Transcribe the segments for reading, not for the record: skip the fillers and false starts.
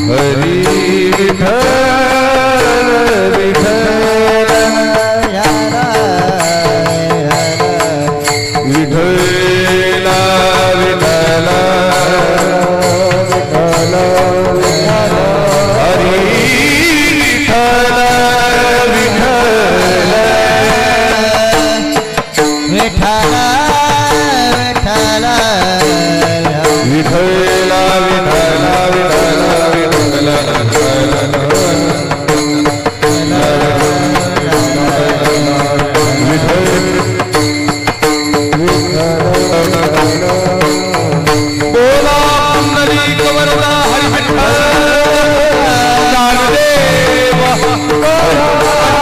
हरी विठ्ठल विठ्ठल विठ्ठला विठ्ठला हरी विठ्ठल विठ्ठल विठ्ठला विठ्ठला विठ्ठला विठ्ठला विठ्ठला बोला पुंडलिक वरदा हरी विठ्ठल ज्ञानदेव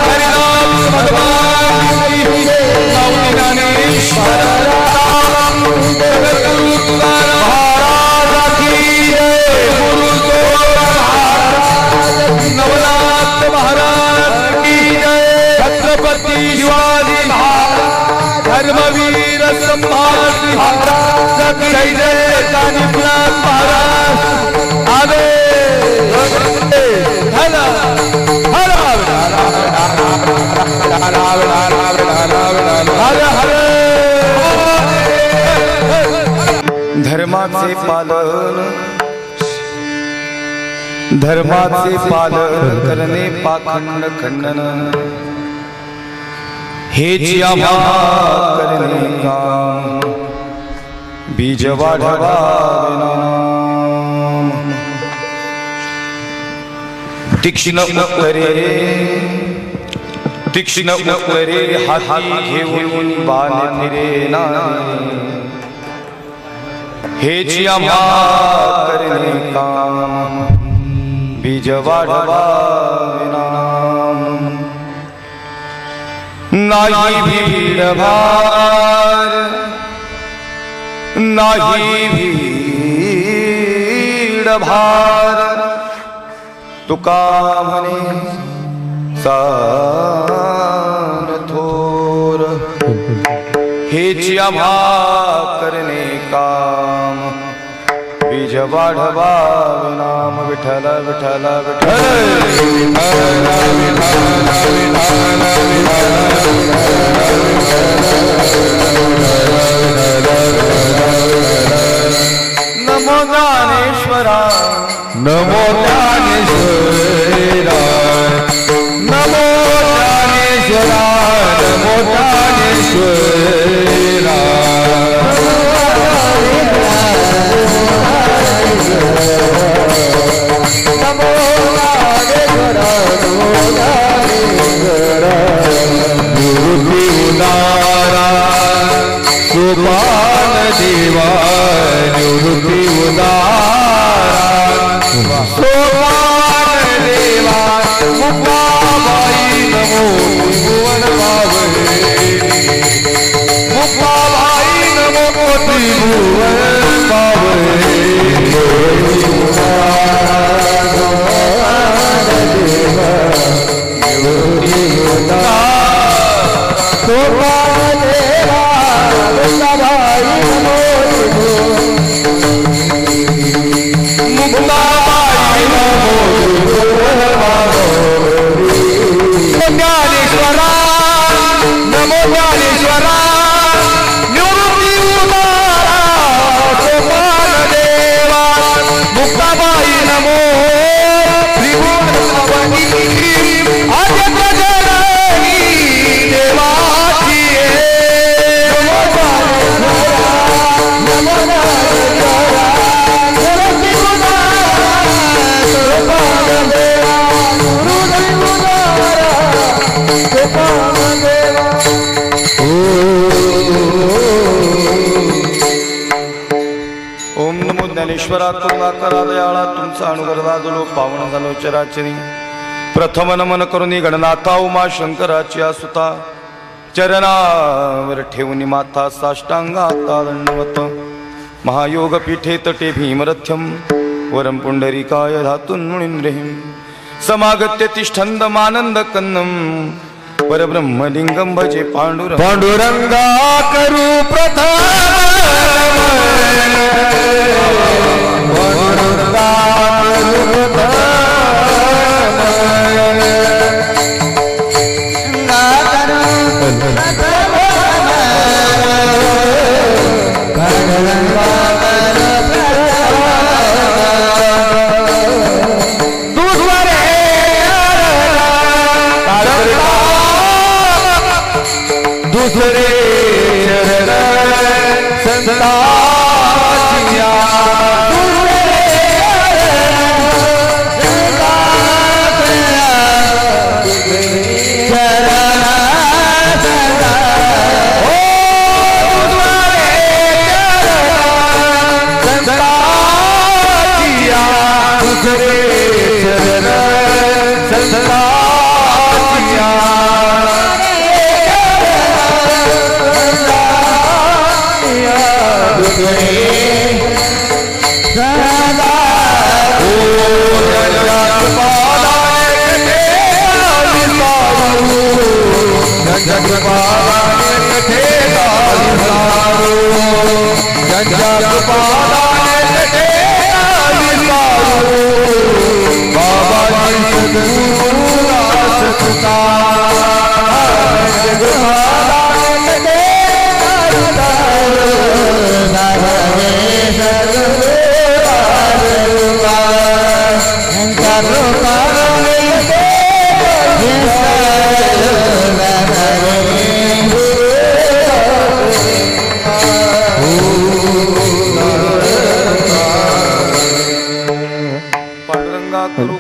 हरिनाम भगवान की स्वामी ज्ञानेश्वर महाराज की जय नवनाथ महाराज की जय छत्रपति शिवाजी महाराज धर्मवीर संभाजी महाराज जय जय कानिपनाथ महाराज आवे हला हला हरे धर्माचे पालन धर्माचे पालन करणे पाखंड खंडन हेच आम्हा करणे काम बीज वाढवा विनाम तीक्ष्ण उत्तरे हाती घेऊन बाण फिरेना हेच आम्हा करणे काम बीज वाढवा विनाम नाही भीडभार नाही भीडभार तुका म्हणे सार थोर हेच आम्हा करणे काम बीज वाढवा नाम विठ्ठल विठ्ठल नमो ज्ञानेश्वरा नमो ज्ञानेश्वरा नमो ज्ञानेश्वरा नमो ज्ञानेश्वरा निवृत्ती उदारा सोपान देवा निवृत्ती उदारा सोपान देवा मुक्ताबाई नमो त्रिभुवन पावने मुक्ताबाई नमो त्रिभुवन पावने ज्ञानेश्वरा नमो ज्ञानेश्वरा निवृत्ती उदारा सोपान देवा मुक्ताबाई नमो त्रिभुवन पावनी आद्य जननी देवाची ओम नमो ज्ञानेश्वरा करुणाकरा दयाळा तुमचा अनुग्रह झालो पावन झालो चराचरी प्रथम नमन करुणी गणनाथा उमा शंकराची सुता चरणावर ठेवून माथा साष्टांगाता दंडवत महायोग पीठे तटे भीमरथ्यम वरम पुंडरीकाय धातून मुनिंद्रहिं समागत्य तिष्ठन्द मानंद कन्नम परब्रह्मलिंगम भजे पांडुरंगा करू प्रथम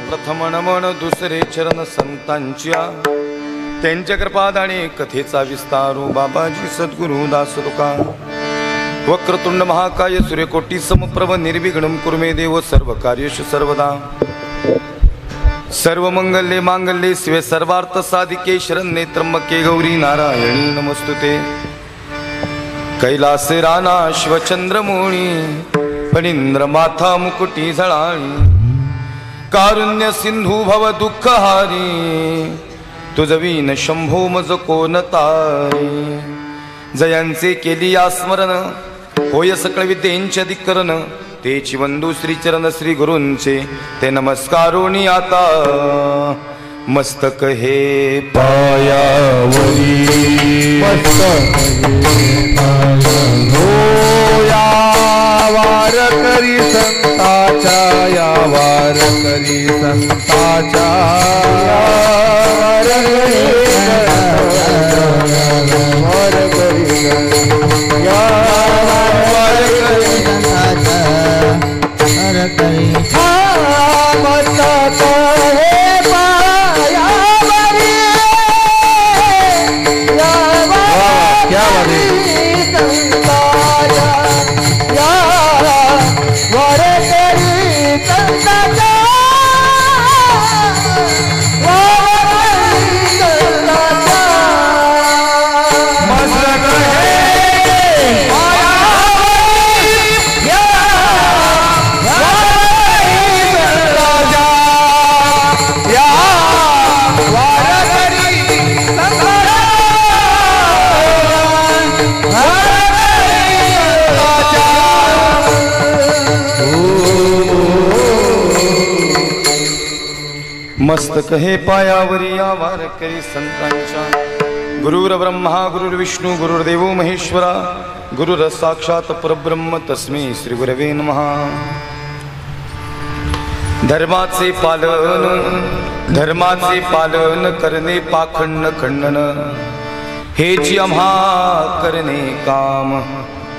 प्रथम नमन दुसरे चरण संतांच्या त्यांच्या कृपादाने कथेचा विस्तारू बाबाजी सद्गुरु दास तुका वक्रतुंड महाकाय सूर्यकोटी समप्रभ निर्विघ्नं कुर्मे देव सर्व कार्येषु सर्वदा सर्व मंगल्ये मांगल्ये शिवे सर्वार्थ साधिके शरण्ये त्र्यंबके गौरी नारायणी नमस्तुते कैलास राना शिवचंद्रमोणी फणींद्र माथा मुकुटी झळाळी कारुण्य सिंधू भव दुःख हारी तुझवीन शंभो मज कोण तारी जयांचे केली स्मरण होय सकळ विद्येंचे अधिकरण तेची वंदू श्रीचरण श्री गुरूंचे ते नमस्कारोनी आता मस्तक हे पायावरी वार करी संताच्या या वार करी संताच्या वार करी या वार करी मस्तक हे पायावरी क्या मस्तक हे पायावरी या वार करी संतांच्या गुरुर ब्रह्मा गुरुर्विष्णू गुरुर्देव महेश्वरा गुरुर साक्षात परब्रह्म तस्मै श्री गुरवे नमः धर्माचे पालन करणे पाखंड खंडन हेची आम्हा करणे काम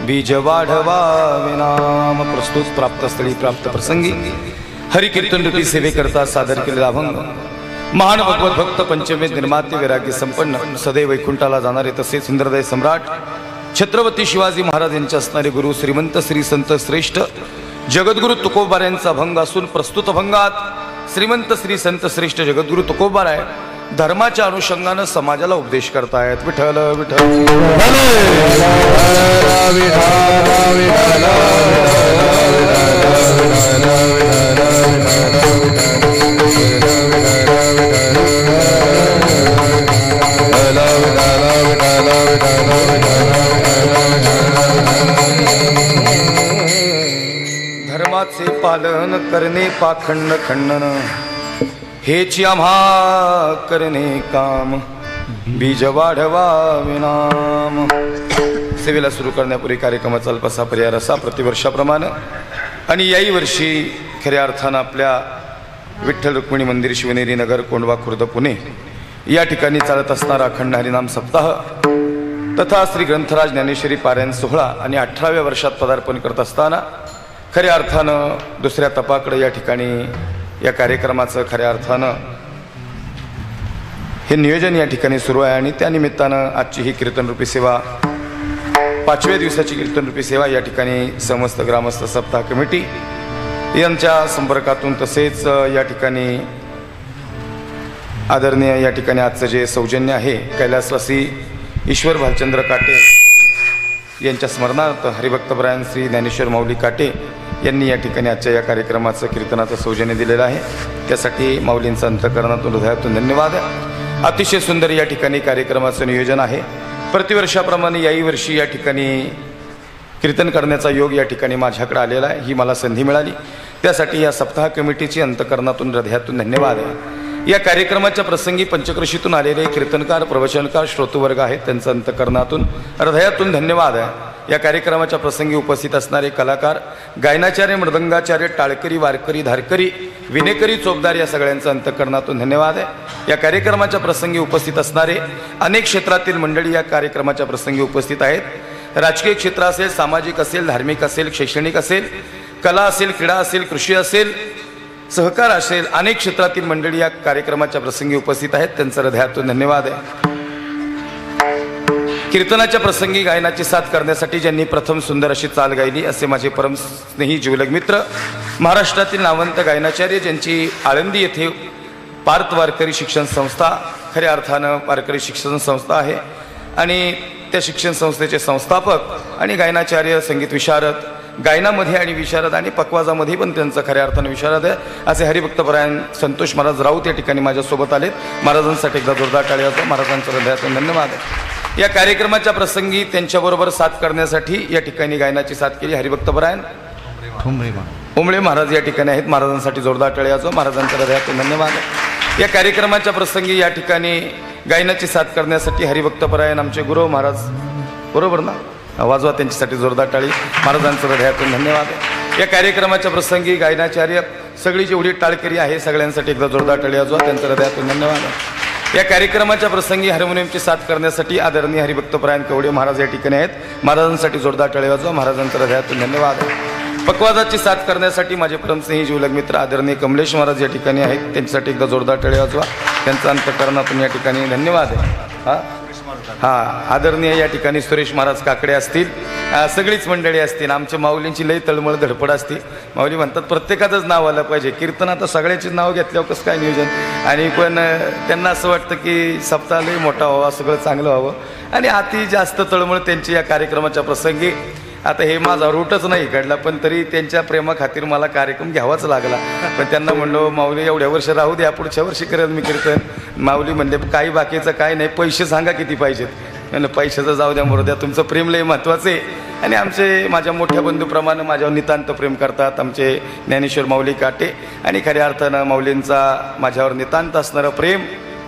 बीज वाढवा विनाम प्रस्तुत प्राप्त स्थळी प्राप्त प्रसंगी हरि कीर्तन रूपी सेवे करता सादर केलेला अभंग महान भगवत भक्त पंचमेध निर्माते वैराग्य संपन्न सदैव वैकुंठाला जाणारे तसेच इंद्रदय सम्राट छत्रपती शिवाजी महाराज यांचे असणारे गुरु श्रीमंत श्री संत श्रेष्ठ जगद्गुरु तुकोबारायांचा अभंग असून प्रस्तुत अभंगात श्रीमंत श्री संत श्रेष्ठ जगद्गुरु तुकोबाराय धर्माच्या अनुषंगाने समाजाला उपदेश करतायत विठ्ठल विठ्ठल धर्माचे पालन करणे पाखंड खंडन हेची आम्हा करणे काम बीज वाढवा विनाम सेवेला सुरू करण्यापूर्वी कार्यक्रमाचा अल्पसा पर्याय असा प्रतिवर्षाप्रमाणे आणि याही वर्षी खऱ्या अर्थानं आपल्या विठ्ठल रुक्मिणी मंदिर शिवनेरी नगर कोंडवा खुर्द पुणे या ठिकाणी चालत असणारा अखंड हरिनाम सप्ताह तथा श्री ग्रंथराज ज्ञानेश्वरी पारायण सोहळा आणि 18व्या वर्षात पदार्पण करत असताना खऱ्या अर्थानं दुसऱ्या तपाकडे या ठिकाणी या कार्यक्रमाचं खऱ्या अर्थानं हे नियोजन या ठिकाणी सुरू आहे आणि त्यानिमित्तानं आजची ही कीर्तनरूपी सेवा 5व्या दिवसाची कीर्तनरूपी सेवा या ठिकाणी समस्त ग्रामस्थ सप्ताह कमिटी यांच्या संपर्कातून तसेच या ठिकाणी आदरणीय या ठिकाणी आजचं जे सौजन्य आहे कैलासवासी ईश्वर भालचंद्र काटे यांच्या स्मरणार्थ हरिभक्तपरायण श्री ज्ञानेश्वर माऊली काटे यांनी या ठिकाणी आजच्या या कार्यक्रमाचं कीर्तनाचं सौजन्य दिलेलं आहे. त्यासाठी माऊलींचं अंतःकरणातून हृदयातून धन्यवाद. अतिशय सुंदर या ठिकाणी कार्यक्रमाचं नियोजन आहे. प्रतिवर्षाप्रमाणे याही वर्षी या ठिकाणी कीर्तन करण्याचा योग या ठिकाणी माझ्याकडे आलेला आहे. ही मला संधी मिळाली त्यासाठी या सप्ताह कमिटीची अंतःकरणातून हृदयातून धन्यवाद आहे. या कार्यक्रमाच्या प्रसंगी पंचक्रोशीतून आलेले कीर्तनकार प्रवचनकार श्रोतृवर्ग आहेत त्यांचं अंतःकरणातून हृदयातून धन्यवाद आहे. या कार्यक्रमाच्या प्रसंगी उपस्थित असणारे कलाकार गायनाचार्य मृदंगाचार्य टाळकरी वारकरी धारकरी विनेकरी चोपदार या सगळ्यांचं अंतःकरणातून धन्यवाद आहे. या कार्यक्रमाच्या प्रसंगी उपस्थित असणारे अनेक क्षेत्रातील मंडळी या कार्यक्रमाच्या प्रसंगी उपस्थित आहेत. राजकीय क्षेत्र असेल सामाजिक असेल धार्मिक असेल शैक्षणिक असेल कला असेल क्रीडा असेल कृषी असेल सहकार असेल अनेक क्षेत्रातील मंडळी या कार्यक्रमाच्या प्रसंगी उपस्थित आहेत त्यांचं हृदयातून धन्यवाद आहे. कीर्तनाच्या प्रसंगी गायनाची साथ करण्यासाठी ज्यांनी प्रथम सुंदर अशी चाल गायली असे माझे परम स्नेही जिवलग मित्र महाराष्ट्रातील नामवंत गायनाचार्य ज्यांची आळंदी येथे पार्थ वारकरी शिक्षण संस्था खऱ्या अर्थानं वारकरी शिक्षण संस्था आहे आणि त्या शिक्षण संस्थेचे संस्थापक आणि गायनाचार्य संगीत विशारद गायनामध्ये आणि विशारद आणि पकवाजामध्ये पण त्यांचं खऱ्या अर्थानं विशारद आहे असे हरिभक्तपरायण संतोष महाराज राऊत या ठिकाणी माझ्यासोबत आलेत. महाराजांसाठी एकदा जोरदार टाळ्या होतो. महाराजांचं हृदयातून धन्यवाद आहे. या कार्यक्रमाच्या प्रसंगी त्यांच्याबरोबर साथ करण्यासाठी या ठिकाणी गायनाची साथ केली हरिभक्तपरायण उमळे महाराज या ठिकाणी आहेत. महाराजांसाठी जोरदार टाळ्या होतो. महाराजांच्या हृदयातून धन्यवाद आहे. या कार्यक्रमाच्या प्रसंगी या ठिकाणी गायनाची साथ करण्यासाठी हरिभक्तपरायण आमचे गुरु महाराज बरोबर ना वाजवा त्यांच्यासाठी जोरदार टाळी. महाराजांचं हृदयातून धन्यवाद आहे. या कार्यक्रमाच्या प्रसंगी गायनाचार्य सगळी जेवढी टाळकरी आहे सगळ्यांसाठी एकदा जोरदार टाळी वाजवा त्यांचं हृदयातून धन्यवाद आहे. या कार्यक्रमाच्या प्रसंगी हार्मोनियमची साथ करण्यासाठी आदरणीय हरिभक्तपरायण कवडे महाराज या ठिकाणी आहेत. महाराजांसाठी जोरदार टाळी वाजवा. महाराजांचं हृदयातून धन्यवाद आहे. पकवाजाची साथ करण्यासाठी माझे परमस्नेही जीवलग मित्र आदरणीय कमलेश महाराज या ठिकाणी आहेत त्यांच्यासाठी एकदा जोरदार टाळी वाजवा त्यांचं अंतःकरणातून या ठिकाणी धन्यवाद आहे. आदरणीय या ठिकाणी सुरेश महाराज काकडे असतील सगळीच मंडळी असतील. आमच्या माऊलींची लई तळमळ धडपड असते. माऊली म्हणतात प्रत्येकाचंच नाव आलं पाहिजे. कीर्तनात सगळ्याचीच नाव घेतल्यावर कसं काय नियोजन आणि पण त्यांना असं वाटतं की सप्ताह लई मोठा व्हावा सगळं चांगलं व्हावं आणि अति जास्त तळमळ त्यांची या कार्यक्रमाच्या प्रसंगी. आता हे माझा रूटच नाही घडला पण तरी त्यांच्या प्रेमाखातीर मला कार्यक्रम घ्यावाच लागला. पण त्यांना म्हणलो माऊली एवढ्या वर्ष राहू द्या पुढच्या वर्षी करेल मी कीर्तन. माऊली म्हणले काही बाकीचं काय नाही पैसे सांगा किती पाहिजेत. म्हणलं पैशाचं जाऊ द्या मरू द्या तुमचं प्रेम लय महत्त्वाचं आहे. आणि आमचे माझ्या मोठ्या बंधूप्रमाणे माझ्यावर नितांत प्रेम करतात आमचे ज्ञानेश्वर माऊली काटे आणि खऱ्या अर्थानं माऊलींचा माझ्यावर नितांत असणारं प्रेम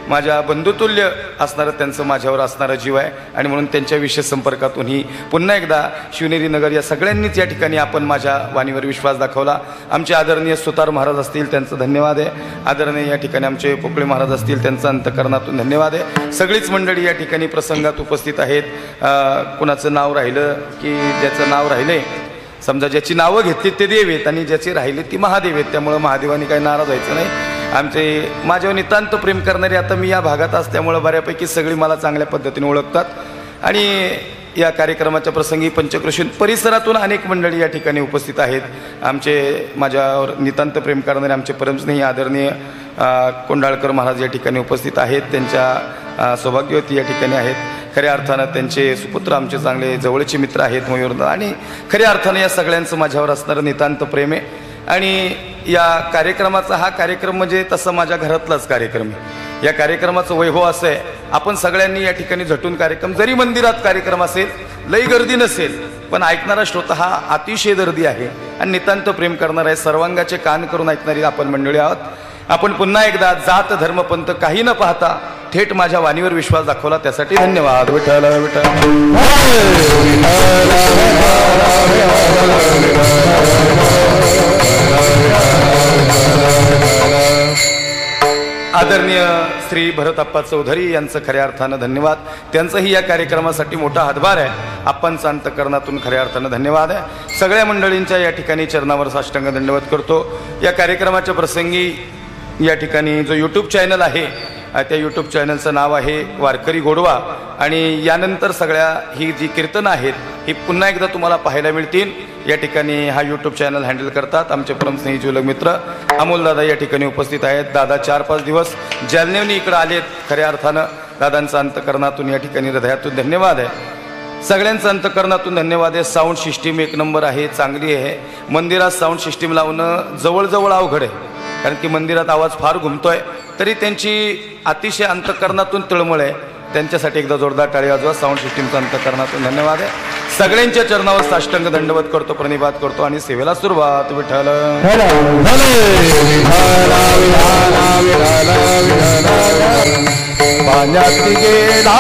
माझ्या बंधुतुल्य असणारं त्यांचं माझ्यावर असणारा जीव आहे आणि म्हणून त्यांच्या विशेष संपर्कातून ही पुन्हा एकदा शिवनेरी नगर या सगळ्यांनीच या ठिकाणी आपण माझ्या वाणीवर विश्वास दाखवला. आमचे आदरणीय सुतार महाराज असतील त्यांचं धन्यवाद आहे. आदरणीय या ठिकाणी आमचे पोकळे महाराज असतील त्यांचं अंतःकरणातून धन्यवाद आहे. सगळीच मंडळी या ठिकाणी प्रसंगात उपस्थित आहेत. कुणाचं नाव राहिलं की ज्याचं नाव राहिले समजा ज्याची नावं घेतली ते देव आहेत आणि ज्याची राहिली ती महादेव आहेत. त्यामुळं महादेवानी काही नाराज व्हायचं नाही. आमचे माझ्यावर नितांत प्रेम करणारे आता मी या भागात असल्यामुळं बऱ्यापैकी सगळी मला चांगल्या पद्धतीने ओळखतात आणि या कार्यक्रमाच्या प्रसंगी पंचक्रोशी परिसरातून अनेक मंडळी या ठिकाणी उपस्थित आहेत. आमचे माझ्यावर नितांत प्रेम करणारे आमचे परमस्नेही आदरणीय कोंडाळकर महाराज या ठिकाणी उपस्थित आहेत. त्यांच्या सौभाग्यवती या ठिकाणी आहेत. खऱ्या अर्थानं त्यांचे सुपुत्र आमचे चांगले जवळचे मित्र आहेत मयूरदा आणि खऱ्या अर्थानं या सगळ्यांचं माझ्यावर असणारं नितांत प्रेम आहे. आणि या कार्यक्रमाचा हा कार्यक्रम म्हणजे तसं माझ्या घरातलाच कार्यक्रम आहे. या कार्यक्रमाचं वैभव असं आहे आपण सगळ्यांनी या ठिकाणी झटून कार्यक्रम जरी मंदिरात कार्यक्रम असेल लई गर्दी नसेल पण ऐकणारा श्रोता हा अतिशय दर्दी आहे आणि नितांत प्रेम करणारा आहे. सर्वांगाचे कान करून ऐकणारी आपण मंडळी आहोत. आपण पुन्हा एकदा जात धर्म पंथ काही न पाहता थेट माझ्या वाणीवर विश्वास दाखवला त्यासाठी धन्यवाद. विठ्ठल विठ्ठल आदरणीय श्री भरतप्पा चौधरी यांचं खऱ्या अर्थानं धन्यवाद. त्यांचंही या कार्यक्रमासाठी मोठा हातभार आहे. आपणचं अंतःकरणातून खऱ्या अर्थानं धन्यवाद आहे. सगळ्या मंडळींच्या या ठिकाणी चरणावर साष्टांग दंडवत करतो. या कार्यक्रमाच्या प्रसंगी या ठिकाणी जो यूट्यूब चॅनल आहे त्या यूट्यूब चॅनलचं नाव आहे वारकरी गोडवा. आणि यानंतर सगळ्या ही जी कीर्तनं आहेत ही पुन्हा एकदा तुम्हाला पाहायला मिळतील. या ठिकाणी हा यूट्यूब चॅनल हँडल करतात आमचे परमस्नेही जुलग मित्र अमोलदादा या ठिकाणी उपस्थित आहेत. दादा 4-5 दिवस जालन्यावनी इकडं आलेत. खऱ्या अर्थानं दादांचं अंतःकरणातून या ठिकाणी हृदयातून धन्यवाद आहे. सगळ्यांचं अंतःकरणातून धन्यवाद आहे. साऊंड सिस्टीम 1 नंबर आहे, चांगली आहे. मंदिरात साऊंड सिस्टीम लावणं जवळजवळ अवघड आहे, कारण की मंदिरात आवाज फार घुमतोय. तरी त्यांची अतिशय अंतःकरणातून तळमळ आहे. त्यांच्यासाठी एकदा जोरदार टाळी वाजवा. साऊंड सिस्टीमचा अंतःकरणातून धन्यवाद आहे. सगळ्यांच्या चरणावर साष्टांग दंडवत करतो, प्रणिपात करतो आणि सेवेला सुरुवात. विठ्ठल पाण्यात गेला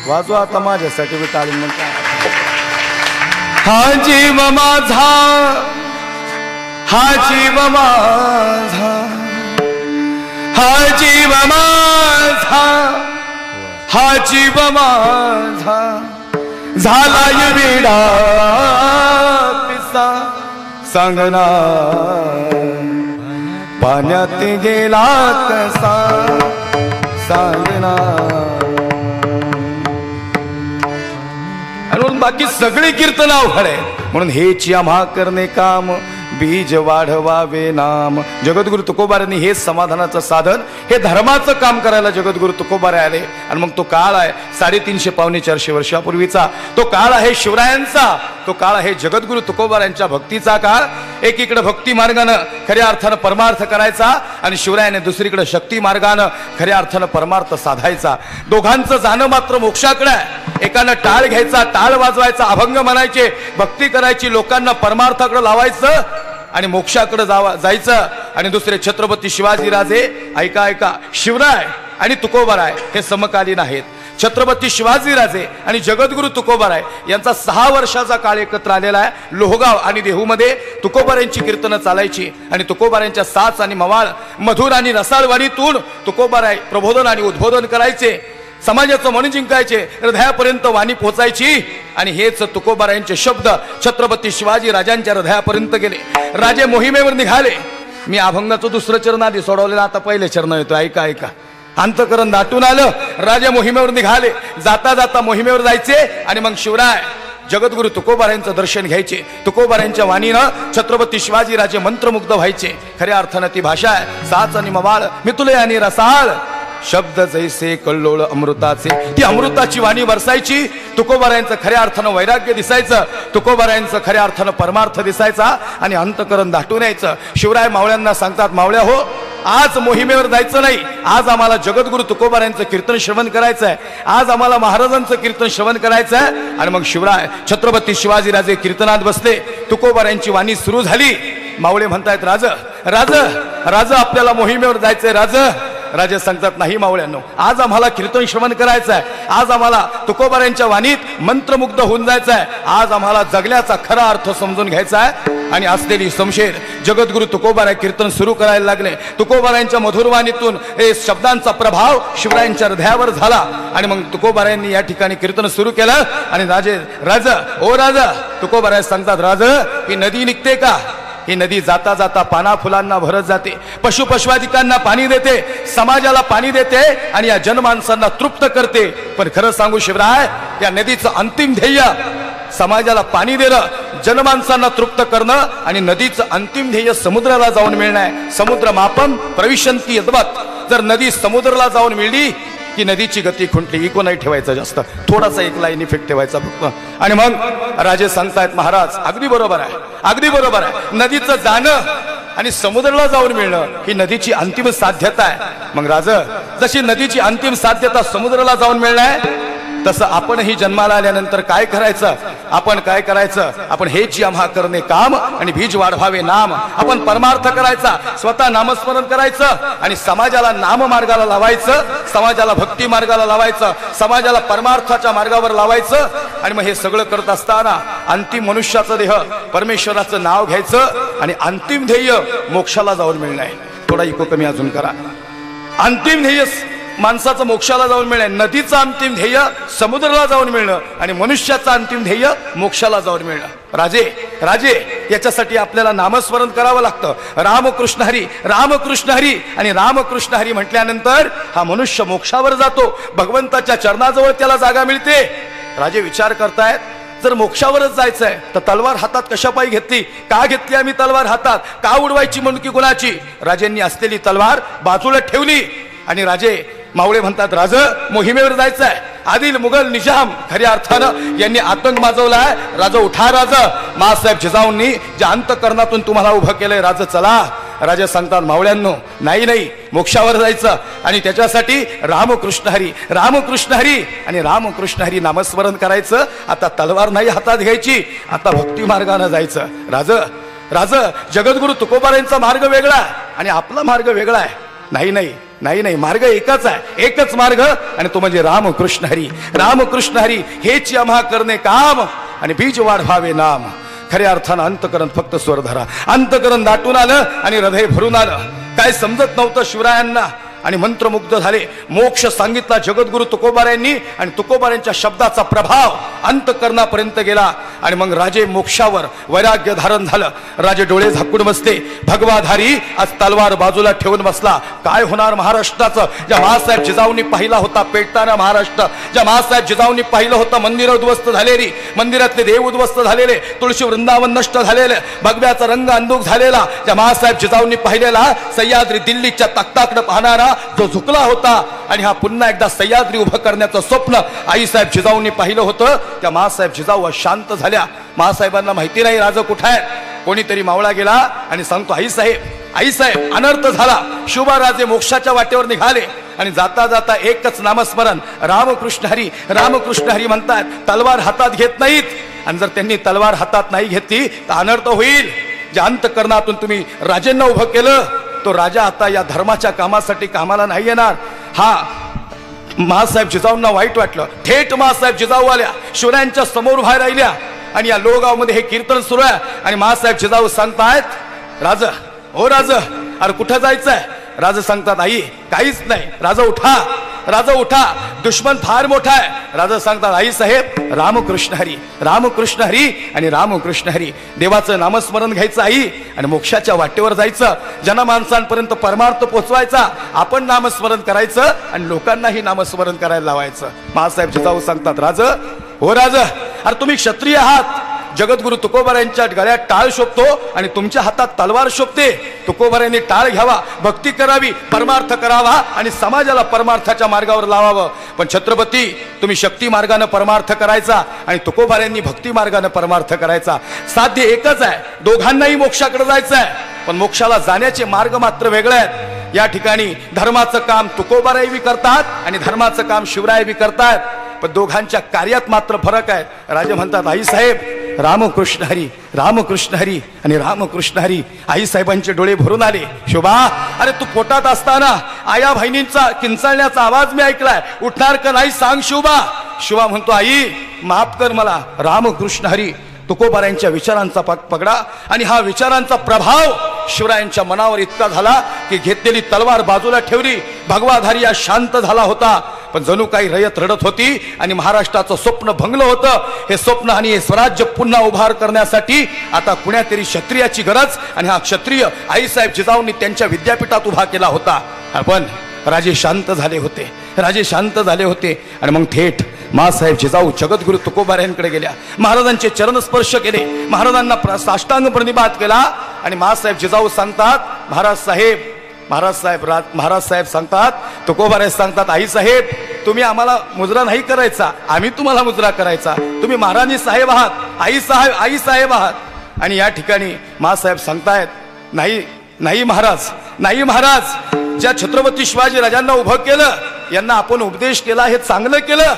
वाजवा आता माझ्यासाठी टाळी म्हणता. हा जीव माझा, हा जीव माझा, हा जीव माझा, हा जीव माझा झालाय विडा पिसा सांगना पाण्यात गेला कसा सांगना. बाकी सगळी कीर्तन अवघड आहे. म्हणून हेची आम्हा करणे काम बीज वाढवावे नाम. जगद्गुरु तुकोबारांनी हेच समाधानाचं साधन, हे धर्माचं काम करायला जगद्गुरु तुकोबारे आले. आणि मग तो काळ आहे 350-400 वर्षापूर्वीचा. तो काळ आहे शिवरायांचा. तो काळ आहे जगद्गुरु तुकोबारांच्या भक्तीचा काळ. एकीकडे भक्ती मार्गानं खऱ्या अर्थानं परमार्थ करायचा आणि शिवरायाने दुसरीकडे शक्ती मार्गानं खऱ्या अर्थानं परमार्थ साधायचा. दोघांचं जाणं मात्र मोक्षाकडे आहे. एकानं टाळ घ्यायचा, टाळ वाजवायचा, अभंग म्हणायचे, भक्ती करायची, लोकांना परमार्थाकडे लावायचं आणि मोक्षाकडे जायचं. आणि दुसरे छत्रपती शिवाजीराजे. ऐका ऐका, शिवराय आणि तुकोबाराय हे समकालीन आहेत. छत्रपती शिवाजीराजे आणि जगद्गुरु तुकोबाराय यांचा 6 वर्षाचा काळ एकत्र आलेला आहे. लोहगाव आणि देहूमध्ये तुकोबारायांची कीर्तनं चालायची आणि तुकोबारायांच्या साच आणि मवाळ, मधुर आणि रसाळवाणीतून तुकोबाराय प्रबोधन आणि उद्बोधन करायचे. समाजाचं मन जिंकायचे, हृदयापर्यंत वाणी पोचायची. आणि हेच तुकोबारायांचे शब्द छत्रपती शिवाजी राजांच्या हृदयापर्यंत गेले. राजे मोहिमेवर निघाले. मी अभंगाचं दुसरं चरण आधी सोडवलेलं, आता पहिले चरण येतो. ऐका ऐका, अंतकरण दाटून आलं. राजे मोहिमेवर निघाले. जाता जाता मोहिमेवर जायचे आणि मग शिवराय जगद्गुरु तुकोबारायांचं दर्शन घ्यायचे. तुकोबारायांच्या वाणीनं छत्रपती शिवाजी राजे मंत्रमुग्ध व्हायचे. खऱ्या अर्थानं ती भाषा आहे साच आणि मवाळ, मितुले आणि रसाळ. शब्द जैसे कल्लोळ अमृताचे. ती अमृताची वाणी बरसायची. तुकोबारायांचं खऱ्या अर्थानं वैराग्य दिसायचं. तुकोबारायांचं खऱ्या अर्थानं परमार्थ दिसायचा आणि अंतकरण दाटून यायचं. शिवराय मावळ्यांना सांगतात, मावळ्या हो, आज मोहिमेवर जायचं नाही. आज आम्हाला जगद्गुरु तुकोबारायांचं कीर्तन श्रवण करायचं आहे. आज आम्हाला महाराजांचं कीर्तन श्रवण करायचं आहे. आणि मग शिवराय छत्रपती शिवाजीराजे कीर्तनात बसले. तुकोबारायांची वाणी सुरू झाली. मावळे म्हणतायत, राज राज राज आपल्याला मोहिमेवर जायचंय. राजे सांगतात, नाही मावळ्यांनो, आज आम्हाला कीर्तन श्रवण करायचं आहे. आज आम्हाला तुकोबारायांच्या वाणीत मंत्रमुग्ध होऊन जायचं आहे. आज आम्हाला जगल्याचा खरा अर्थ समजून घ्यायचा आहे. आणि असलेली समशेर जगद्गुरु तुकोबाराय कीर्तन सुरू करायला लागले. तुकोबारायांच्या मधुर वाणीतून हे शब्दांचा प्रभाव शिवरायांच्या हृदयावर झाला. आणि मग तुकोबारायांनी या ठिकाणी कीर्तन सुरू केलं. आणि राज ओ राज, तुकोबाराय सांगतात, राज ही नदी निघते का? ही नदी जाता जाता पाना फुलांना भरत जाते, पशुपशवादिकांना पाणी देते, समाजाला पाणी देते आणि या जनमानसांना तृप्त करते. पण खरं सांगू शिवराय, या नदीचं अंतिम ध्येय समाजाला पाणी देणं, जनमानसांना तृप्त करणं आणि नदीचं अंतिम ध्येय समुद्राला जाऊन मिळणं आहे. समुद्र मापन प्रविशंती यद्वत. जर नदी समुद्राला जाऊन मिळली की नदीची गती खुंटली. इको नाही ठेवायचं जास्त, थोडासा एक लाईन इफेक्ट ठेवायचा फक्त. आणि मग राजे सांगतायत, महाराज अगदी बरोबर आहे, अगदी बरोबर आहे. नदीचं जाणं आणि समुद्राला जाऊन मिळणं ही नदीची अंतिम साध्यता आहे. मग राज, जशी नदीची अंतिम साध्यता समुद्राला जाऊन मिळणं आहे, तसं आपणही जन्माला आल्यानंतर काय करायचं? आपण काय करायचं? आपण हेच आम्हा करणे काम आणि बीज वाढवावे नाम. आपण परमार्थ करायचा, स्वतः नामस्मरण करायचं आणि समाजाला नाम मार्गाला लावायचं, समाजाला भक्ती मार्गाला लावायचं, समाजाला परमार्थाच्या मार्गावर लावायचं. आणि मग हे सगळं करत असताना अंतिम मनुष्याचं देह परमेश्वराचं नाव घ्यायचं आणि अंतिम ध्येय मोक्षाला जाऊन मिळणं आहे. थोडा इको कमी अजून करा. अंतिम ध्येय माणसाचं मोक्षाला जाऊन मिळणं, नदीचं अंतिम ध्येय समुद्राला जाऊन मिळणं आणि मनुष्याचं अंतिम ध्येय मोक्षाला जाऊन मिळणं. राजे याच्यासाठी आपल्याला नामस्मरण करावं लागतं. रामकृष्ण हरी, रामकृष्ण हरी. आणि रामकृष्ण हरी म्हटल्यानंतर हा मनुष्य मोक्षावर जातो, भगवंताच्या चरणाजवळ त्याला जागा मिळते. राजे विचार करतायत, जर मोक्षावरच जायचंय तर तलवार हातात कशा पायी घेतली? का घेतली आम्ही तलवार हातात? का उडवायची मुंडकी कुणाची? राजेंनी असलेली तलवार बाजूला ठेवली. आणि राजे मावळे म्हणतात, राज मोहिमेवर जायचं आहे. आदिल मुघल निजाम खऱ्या अर्थानं यांनी आतंक माजवलाय. राजा उठा. राज मासाहेब जिजाऊंनी ज्या अंतकरणातून तुम्हाला उभं केलंय, राज चला. राजा सांगतात, मावळ्यांनो, नाही, मोक्षावर जायचं आणि त्याच्यासाठी रामकृष्ण हरी, रामकृष्ण हरी आणि रामकृष्ण हरी नामस्मरण करायचं. आता तलवार नाही हातात घ्यायची, आता भक्ती मार्गाने जायचं. राज जगद्गुरु तुकोबारायांचा मार्ग वेगळा आणि आपला मार्ग वेगळा आहे. नाही, मार्ग एकच आहे, एकच मार्ग आणि तो म्हणजे रामकृष्ण हरी, रामकृष्ण हरी. हेच आम्हा करणे काम आणि बीज वाढवावे नाम. खऱ्या अर्थानं अंतकरण फक्त स्वर धरा. अंतकरण दाटून आलं आणि हृदय भरून आलं. काय समजत नव्हतं शिवरायांना आणि मंत्रमुग्ध झाले. मोक्ष सांगितला जगद्गुरु तुकोबारायांनी आणि तुकोबारायांच्या शब्दाचा प्रभाव अंतकरणापर्यंत गेला. आणि मग राजे मोक्षावर वैराग्य धारण झालं. राजे डोळे झाकून बसले. भगवाधारी आज तलवार बाजूला ठेवून बसला. काय होणार महाराष्ट्राचं? ज्या महासाहेब जिजाऊंनी पाहिला होता पेटताना महाराष्ट्र, ज्या महासाहेब जिजाऊंनी पाहिलं होतं मंदिरं उद्ध्वस्त झालेली, मंदिरातले देव उद्ध्वस्त झालेले, तुळशी वृंदावन नष्ट झालेले, भगव्याचा रंग अंधुक झालेला, ज्या महासाहेब जिजाऊंनी पाहिलेला सह्याद्री दिल्लीच्या तख्ताकडे पाहणारा जो झुकला होता आणि हा पुन्हा एकदा सह्याद्री उभं करण्याचं स्वप्न आईसाहेब जिजाऊंनी पाहिलं होतं, त्या महासाहेब जिजाऊ शांत झाल्या. महासाहेबांना माहिती नाही राजा कुठे आहे. कोणीतरी मावळा गेला आणि सांगतो, आईसाहेब अनर्थ झाला. शुभाराजे मोक्षाच्या वाटेवर निघाले आणि जाता जाता एकच नामस्मरण रामकृष्ण हरी, रामकृष्ण हरी म्हणतात. तलवार हातात घेत नाहीत. आणि जर त्यांनी तलवार हातात नाही घेतली तर अनर्थ होईल. ज्या अंतकरणातून तुम्ही राजेंना उभं केलं, तो राजा आता या धर्माच्या कामासाठी कामाला नाही येणार. हा महासाहेब जिजाऊंना वाईट वाटलं. थेट महासाहेब जिजाऊ आल्या, शिवरायांच्या समोर बाहेर राहिल्या आणि या लोगावमध्ये हे कीर्तन सुरू आहे. आणि महासाहेब जिजाऊ सांगतायत, राजा हो राजा, अरे कुठं जायचंय? राजा सांगतात, आई काहीच नाही. राजा उठा, दुश्मन फार मोठा आहे. राजा सांगतात, आई साहेब रामकृष्ण हरी, रामकृष्ण हरी आणि रामकृष्ण हरी. देवाचं नामस्मरण घ्यायचं आई आणि मोक्षाच्या वाटेवर जायचं, जनमानसांपर्यंत परमार्थ पोचवायचा. आपण नामस्मरण करायचं आणि लोकांनाही नामस्मरण करायला लावायचं. महासाहेब जिजाऊ सांगतात, राजा हो राजा, अरे तुम्ही क्षत्रिय आहात, जगद्गुरु तुकोबारायांच्या गळ्यात टाळ शोभतो आणि तुमच्या हातात तलवार शोभते. तुकोबारायांनी टाळ घ्यावा, भक्ती करावी, परमार्थ करावा आणि समाजाला परमार्थाच्या मार्गावर लावावं. पण छत्रपती, तुम्ही शक्ती मार्गाने परमार्थ करायचा आणि तुकोबारायांनी भक्ती मार्गाने परमार्थ करायचा. साध्य एकच आहे, दोघांनाही मोक्षाकडे जायचं आहे, पण मोक्षाला जाण्याचे मार्ग मात्र वेगळे आहेत. या ठिकाणी धर्माचं काम तुकोबाराई बी करतात आणि धर्माचं काम शिवराय बी करतात, पण दोघांच्या कार्यात मात्र फरक आहे. राजे म्हणतात, आई साहेब रामकृष्ण हरी, रामकृष्ण हरी आणि रामकृष्ण हरी. आई साहेबांचे डोळे भरून आले. शोभा, अरे तू पोटात असताना आया बहिणींचा किंचाळण्याचा आवाज मी ऐकलाय, उठणार का नाही सांग शोभा. शोभा म्हणतो, आई माफ कर मला. रामकृष्ण हरी तुकोबारायांच्या विचारांचा पगडा आणि हा विचारांचा प्रभाव शिवरायांच्या मनावर इतका झाला की घेतलेली तलवार बाजूला ठेवली. भगवाधारी या शांत झाला होता, पण जणू काही रयत रडत होती आणि महाराष्ट्राचं स्वप्न भंगलं होतं. हे स्वप्न आणि हे स्वराज्य पुन्हा उभार करण्यासाठी आता कुण्यातरी क्षत्रियाची गरज, आणि हा क्षत्रिय आईसाहेब जिजाऊंनी त्यांच्या विद्यापीठात उभा केला होता. पण राजे शांत झाले होते, राजे शांत झाले होते आणि मग थेट मासाहेब जिजाऊ जगद्गुरु तुकोबारायांकडे गेल्या. महाराजांचे चरण स्पर्श केले, महाराजांना साष्टांग प्रणिपात केला आणि मासाहेब जिजाऊ सांगतात, महाराज साहेब सांगतात, तुकोबाराय सांगतात, आई साहेब तुम्ही आम्हाला मुजरा नाही करायचा, आम्ही तुम्हाला मुजरा करायचा. तुम्ही महाराणी साहेब आहात, आई साहेब आहात. आणि या ठिकाणी मासाहेब सांगतायत, नाही नाही महाराज, नाही महाराज, ज्या छत्रपती शिवाजी राजांना उभं केलं, यांना आपण उपदेश केला, हे चांगलं केलं,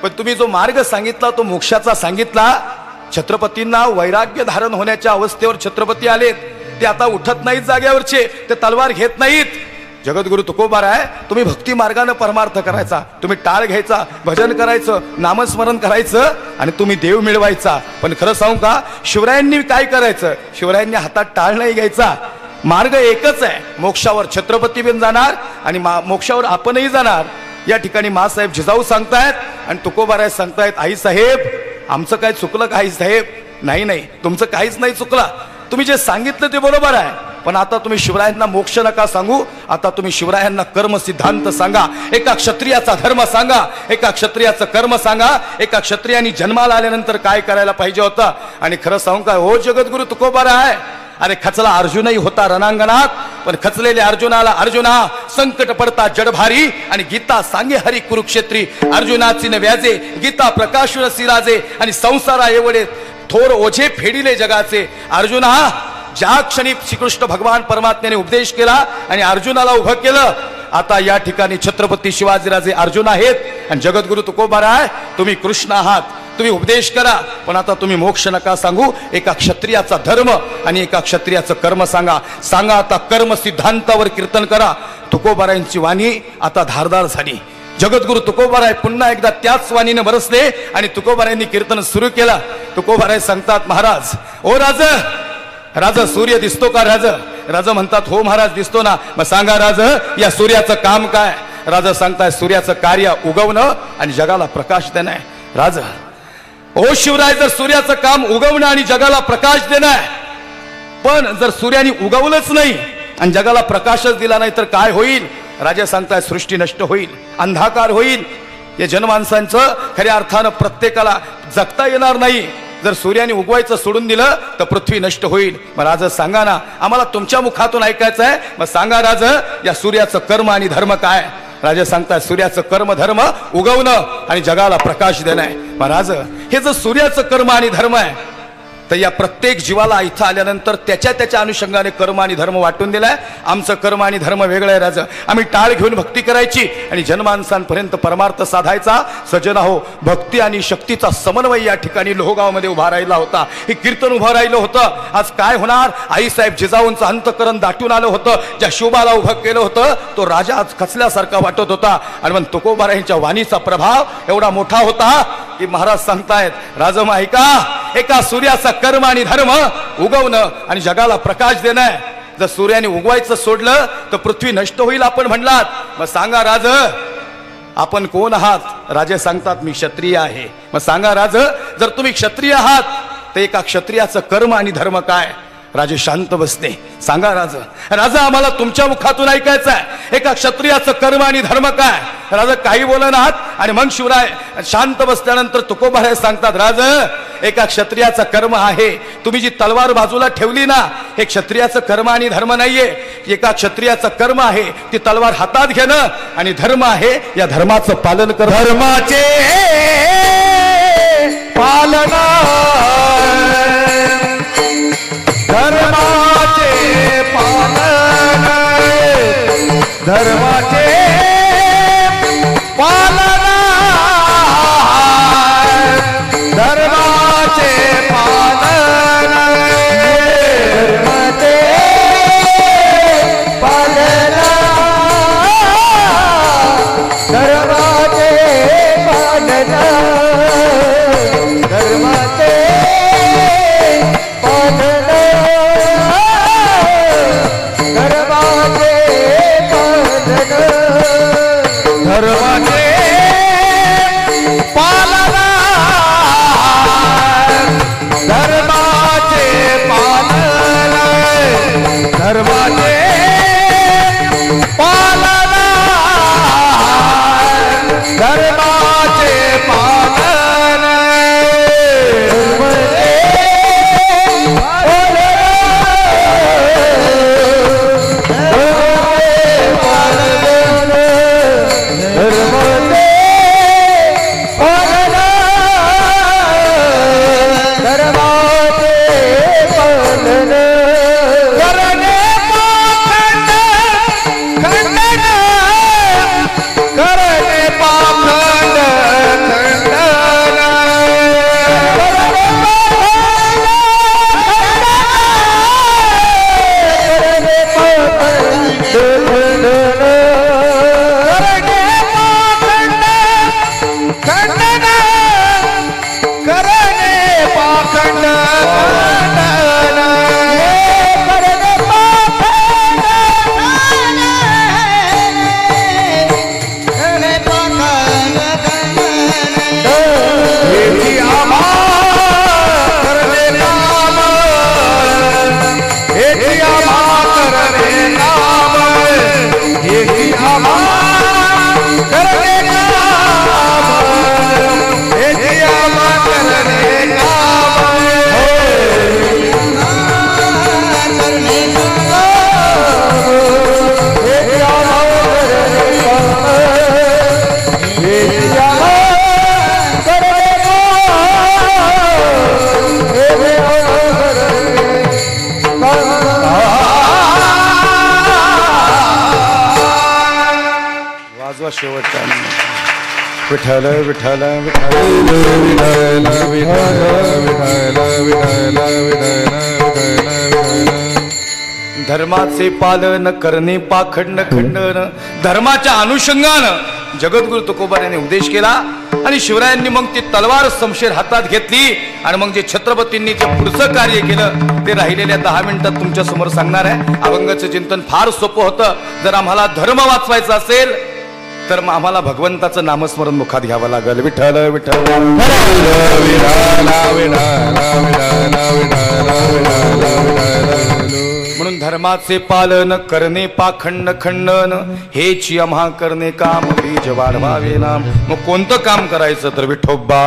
पण तुम्ही जो मार्ग सांगितला तो मोक्षाचा सांगितला. छत्रपतींना वैराग्य धारण होण्याच्या अवस्थेवर छत्रपती आलेत, ते आता उठत नाहीत जाग्यावरचे, ते तलवार घेत नाहीत. जगद्गुरु तुकोबाराय, तुम्ही भक्ती मार्गाने परमार्थ करायचा, तुम्ही टाळ घ्यायचा, भजन करायचं, नामस्मरण करायचं आणि तुम्ही देव मिळवायचा. पण खरं सांगू का, शिवरायांनी काय करायचं, शिवरायांनी हातात टाळ नाही घ्यायचा. मार्ग एकच आहे, मोक्षावर छत्रपती बिन जाणार आणि मोक्षावर आपणही जाणार. या ठिकाणी मासाहेब जिजाऊ सांगतायत आणि तुकोबाराय सांगतायत, आई साहेब आमचं काय चुकलं का आई साहेब? नाही नाही, तुमचं काहीच नाही चुकलं, तुम्ही जे सांगितलं ते बरोबर आहे, पण आता तुम्ही शिवरायांना मोक्ष नका सांगू, आता तुम्ही शिवरायांना कर्म सिद्धांत सांगा, एका क्षत्रियाचा धर्म सांगा, एका क्षत्रियाचं कर्म सांगा, एका क्षत्रियाने जन्माला आल्यानंतर काय करायला पाहिजे होतं. आणि खरं सांगू काय हो जगद्गुरु तुकोबाराय, अरे खचला अर्जुनही होता रणांगणात, पण खचलेल्या अर्जुनाला अर्जुना संकट पडता जडभारी आणि गीता सांगे हरी कुरुक्षेत्री. अर्जुनाची न व्याजे गीता प्रकाशुन सिराजे आणि संसारा एवढे थोर ओझे फेडिले जगाचे. अर्जुना, ज्या क्षणी श्रीकृष्ण भगवान परमात्म्याने उपदेश केला आणि अर्जुनाला उभं केलं, आता या ठिकाणी छत्रपती शिवाजीराजे अर्जुन आहेत आणि जगद्गुरु तुकोबाराय तुम्ही कृष्ण आहात. तुम्ही उपदेश करा, पण आता तुम्ही मोक्ष नका सांगू, एका क्षत्रियाचा धर्म आणि एका क्षत्रियाचं कर्म सांगा. सांगा आता कर्म सिद्धांतावर कीर्तन करा. तुकोबारायांची वाणी आता धारदार झाली. जगद्गुरु तुकोबाराय पुन्हा एकदा त्याच वाणीने बरसले आणि तुकोबारायांनी कीर्तन सुरू केलं. तुकोबाराय सांगतात, महाराज, ओ राज सूर्य दिसतो का राज? राजा म्हणतात, हो महाराज दिसतो ना. मग सांगा राज, या सूर्याचं काम काय? राजा सांगताय, सूर्याचं कार्य उगवणं आणि जगाला प्रकाश देणं आहे. राजा, ओ शिवराय, जर सूर्याचं काम उगवणं आणि जगाला प्रकाश देणं आहे, पण जर सूर्याने उगवलंच नाही आणि जगाला प्रकाशच दिला नाही तर काय होईल? राजा सांगताय, सृष्टी नष्ट होईल, अंधाकार होईल. या जनमानसांचं खऱ्या अर्थानं प्रत्येकाला जगता येणार नाही. जर सूर्याने उगवायचं सोडून दिलं तर पृथ्वी नष्ट होईल. मग राजा सांगा ना, आम्हाला तुमच्या मुखातून ऐकायचं आहे. मग सांगा राज, या सूर्याचं कर्म आणि धर्म काय? राजा सांगतात, सूर्याचं कर्म धर्म उगवणं आणि जगाला प्रकाश देणं आहे. महाराज, हे जर सूर्याचं कर्म आणि धर्म आहे तर या प्रत्येक जीवाला इथं आल्यानंतर त्याच्या अनुषंगाने कर्म आणि धर्म वाटून दिलाय. आमचं कर्म आणि धर्म वेगळं आहे राजा. आम्ही टाळ घेऊन भक्ती करायची आणि जनमानसांपर्यंत परमार्थ साधायचा. सजन हो, भक्ती आणि शक्तीचा समन्वय या ठिकाणी लोहगावमध्ये उभा राहिला होता. हे कीर्तन उभं राहिलं होतं. आज काय होणार? आईसाहेब जिजाऊंचं अंतकरण दाटून आलं होतं. ज्या शिवबाला उभं केलं होतं तो राजा आज खचल्यासारखा वाटत होता. आणि मग तुकोबारायांच्या वाणीचा प्रभाव एवढा मोठा होता की महाराज सांगतायत, राजम ऐका, एका सूर्याचा कर्म आणि धर्म उगवणं आणि जगाला प्रकाश देणं आहे. जर सूर्याने उगवायचं सोडलं तर पृथ्वी नष्ट होईल आपण म्हणलात. मग सांगा राज, आपण कोण आहात? राजे सांगतात, मी क्षत्रिय आहे. मग सांगा राज, जर तुम्ही क्षत्रिय आहात तर एका क्षत्रियाचं कर्म आणि धर्म काय? राजे शांत बसले. सांगा राजा, राजा आम्हाला तुमच्या मुखातून ऐकायचं आहे एका क्षत्रियाचं कर्म आणि धर्म काय. राजा काही बोलणार आणि मग शिवराय शांत बसल्यानंतर तुकोबाराय सांगतात, राजा एका क्षत्रियाचा कर्म आहे. तुम्ही जी तलवार बाजूला ठेवली ना, हे क्षत्रियाचं कर्म आणि धर्म नाहीये. एका क्षत्रियाचं कर्म आहे ती तलवार हातात घेणं आणि धर्म आहे या धर्माचं पालन कर. धर्माचे पालना, धर्माचे पालन, धर्माचे पालना, धर्माचे पालन, धर्माचे पालन, धर्माचे पालन, धर्माचे पालन, धर्माचे पालन, धर्माचे पालना, धर्माचे पालन, धर्माचे पालना, धर्माचे पालन, शेवटचा विठ्ठल विठ्ठल विठ्ठल विठ्ठल विठ्ठल विठ्ठल. धर्माचे पालन करणे पाखंड खंडन. धर्माच्या अनुषंगानं जगद्गुरु तुकोबा यांनी उपदेश केला आणि शिवरायांनी मग ती तलवार समशेर हातात घेतली आणि मग जे छत्रपतींनी जे पुढचं कार्य केलं ते राहिलेल्या 10 मिनिटात तुमच्या समोर सांगणार आहे. अभंगाचं चिंतन फार सोपं होतं. जर आम्हाला धर्म वाचवायचा असेल तर मग आम्हाला भगवंताचं नामस्मरण मुखात घ्यावं लागेल. विठ्ठल विठ्ठल म्हणून धर्माचे पालन करणे पाखंड खंडन, हेची आम्हा करणे काम बीज वाढवावे नाम. मग कोणतं काम करायचं तर विठोबा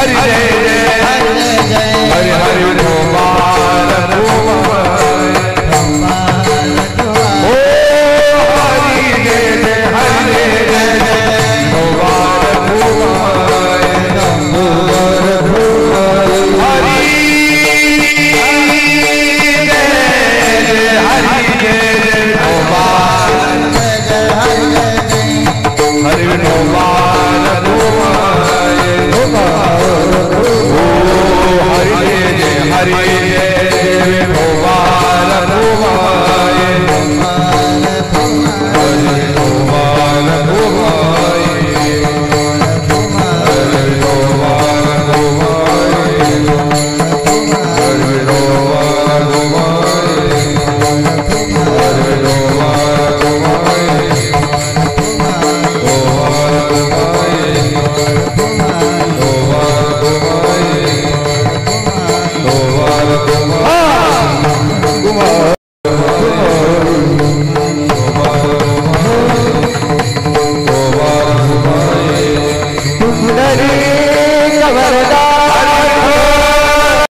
हरी जय